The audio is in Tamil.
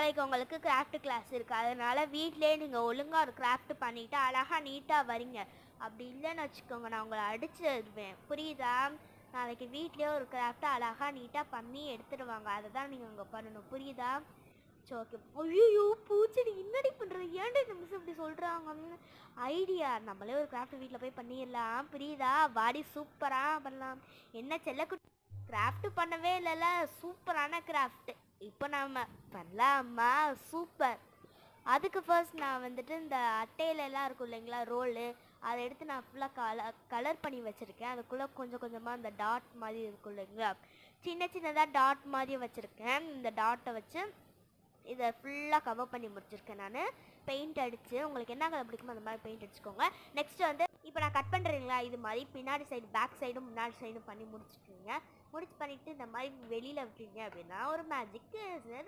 நாளைக்கு உங்களுக்கு கிராஃப்ட் கிளாஸ் இருக்குது, அதனால் வீட்டிலே நீங்கள் ஒழுங்காக ஒரு கிராஃப்ட் பண்ணிவிட்டு அழகாக நீட்டாக வரீங்க. அப்படி இல்லைன்னு வச்சுக்கோங்க, நான் உங்களை அடிச்சிடுவேன், புரியுதா? நாளைக்கு வீட்லேயே ஒரு கிராஃப்ட்டை அழகாக நீட்டாக பண்ணி எடுத்துடுவாங்க, அதை தான் நீங்கள் அங்கே பண்ணணும், புரியுதா? சரி ஓகே. ஐயோ பூச்செடி என்னடி பண்ணுறது, ஏன்டி இந்த மிஸ் இப்படி சொல்கிறாங்கன்னு ஐடியா. நம்மளே ஒரு கிராஃப்ட் வீட்டில் போய் பண்ணிடலாம், புரியுதா? வாடி சூப்பராக பண்ணலாம். என்ன செல்லக்குட்டி கிராஃப்ட் பண்ணவே இல்லைல்ல, சூப்பரான கிராஃப்ட் இப்போ நம்ம பண்ணலாமா? சூப்பர். அதுக்கு ஃபர்ஸ்ட் நான் வந்துட்டு இந்த அட்டையிலலாம் இருக்கும் இல்லைங்களா ரோலு, அதை எடுத்து நான் ஃபுல்லாக கலர் பண்ணி வச்சுருக்கேன். அதுக்குள்ளே கொஞ்சம் கொஞ்சமாக அந்த டாட் மாதிரி இருக்கும் இல்லைங்களா, சின்ன சின்னதாக டாட் மாதிரி வச்சுருக்கேன். இந்த டாட்டை வச்சு இதை ஃபுல்லாக கவர் பண்ணி முடிச்சிருக்கேன். நான் பெயிண்ட் அடித்து, உங்களுக்கு என்ன கலர் பிடிக்குமோ அந்த மாதிரி பெயிண்ட் அடிச்சுக்கோங்க. நெக்ஸ்ட்டு வந்து இப்போ நான் கட் பண்ணுறீங்களா, இது மாதிரி பின்னாடி சைடு பேக் சைடும் முன்னாடி சைடும் பண்ணி முடிச்சுட்டுருங்க. பண்ணிவிட்டு இந்த மாதிரி வெளியில் விட்டீங்க அப்படின்னா ஒரு மேஜிக்